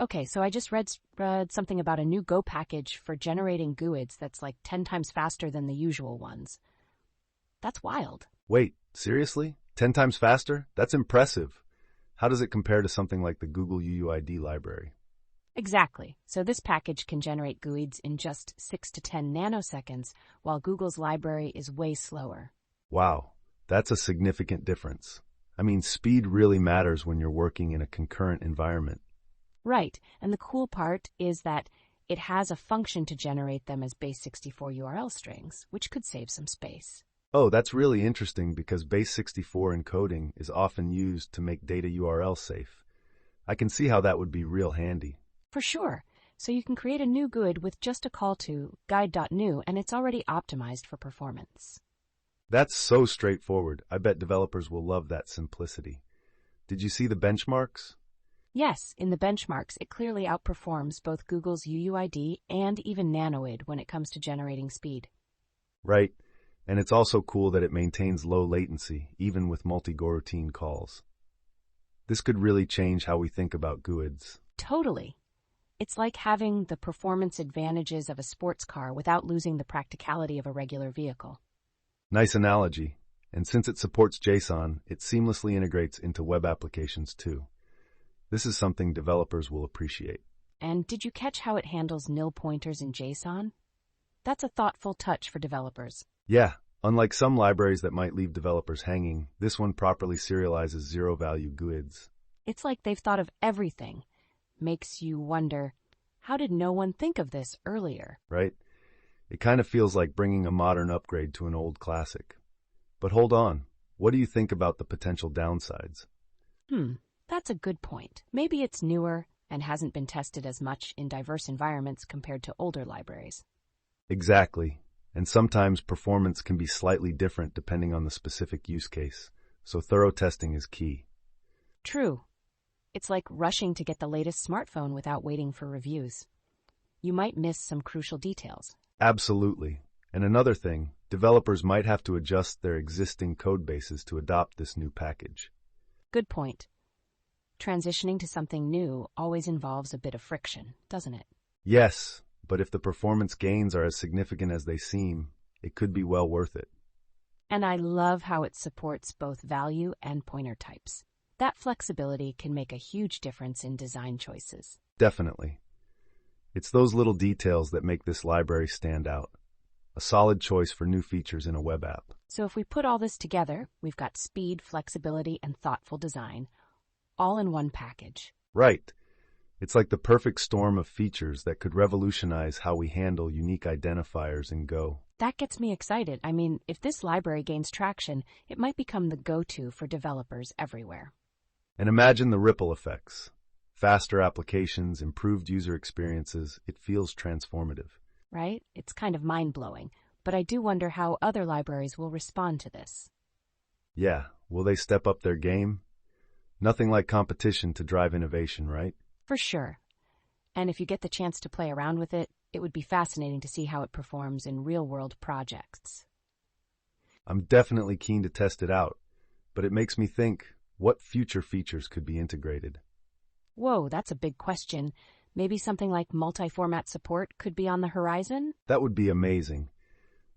Okay, so I just read something about a new Go package for generating GUIDs that's like 10 times faster than the usual ones. That's wild. Wait, seriously? 10 times faster? That's impressive. How does it compare to something like the Google UUID library? Exactly. So this package can generate GUIDs in just 6 to 10 nanoseconds, while Google's library is way slower. Wow, that's a significant difference. I mean, speed really matters when you're working in a concurrent environment. Right, and the cool part is that it has a function to generate them as base64 URL strings, which could save some space. Oh, that's really interesting because base64 encoding is often used to make data URL safe. I can see how that would be real handy. For sure. So you can create a new GUID with just a call to guide.new, and it's already optimized for performance. That's so straightforward. I bet developers will love that simplicity. Did you see the benchmarks? Yes, in the benchmarks, it clearly outperforms both Google's UUID and even Nanoid when it comes to generating speed. Right. And it's also cool that it maintains low latency, even with multi-goroutine calls. This could really change how we think about GUIDs. Totally. It's like having the performance advantages of a sports car without losing the practicality of a regular vehicle. Nice analogy. And since it supports JSON, it seamlessly integrates into web applications too. This is something developers will appreciate. And did you catch how it handles nil pointers in JSON? That's a thoughtful touch for developers. Yeah, unlike some libraries that might leave developers hanging, this one properly serializes zero-value GUIDs. It's like they've thought of everything. Makes you wonder, how did no one think of this earlier? Right? It kind of feels like bringing a modern upgrade to an old classic. But hold on, what do you think about the potential downsides? That's a good point. Maybe it's newer and hasn't been tested as much in diverse environments compared to older libraries. Exactly. And sometimes performance can be slightly different depending on the specific use case, so thorough testing is key. True. It's like rushing to get the latest smartphone without waiting for reviews. You might miss some crucial details. Absolutely. And another thing, developers might have to adjust their existing code bases to adopt this new package. Good point. Transitioning to something new always involves a bit of friction, doesn't it? Yes, but if the performance gains are as significant as they seem, it could be well worth it. And I love how it supports both value and pointer types. That flexibility can make a huge difference in design choices. Definitely. It's those little details that make this library stand out. A solid choice for new features in a web app. So if we put all this together, we've got speed, flexibility, and thoughtful design, all in one package. Right. It's like the perfect storm of features that could revolutionize how we handle unique identifiers in Go. That gets me excited. I mean, if this library gains traction, it might become the go-to for developers everywhere. And imagine the ripple effects. Faster applications, improved user experiences, it feels transformative. Right? It's kind of mind-blowing, but I do wonder how other libraries will respond to this. Yeah, will they step up their game? Nothing like competition to drive innovation, right? For sure. And if you get the chance to play around with it, it would be fascinating to see how it performs in real-world projects. I'm definitely keen to test it out, but it makes me think, what future features could be integrated? Whoa, that's a big question. Maybe something like multi-format support could be on the horizon? That would be amazing.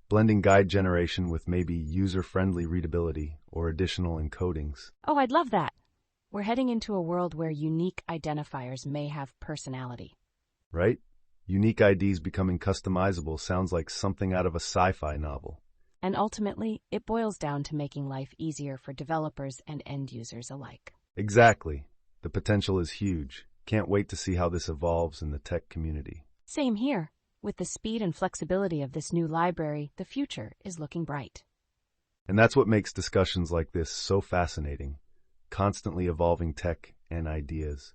Blending guide generation with maybe user-friendly readability or additional encodings. Oh, I'd love that. We're heading into a world where unique identifiers may have personality. Right? Unique IDs becoming customizable sounds like something out of a sci-fi novel. And ultimately, it boils down to making life easier for developers and end users alike. Exactly. The potential is huge. Can't wait to see how this evolves in the tech community. Same here. With the speed and flexibility of this new library, the future is looking bright. And that's what makes discussions like this so fascinating. Constantly evolving tech and ideas.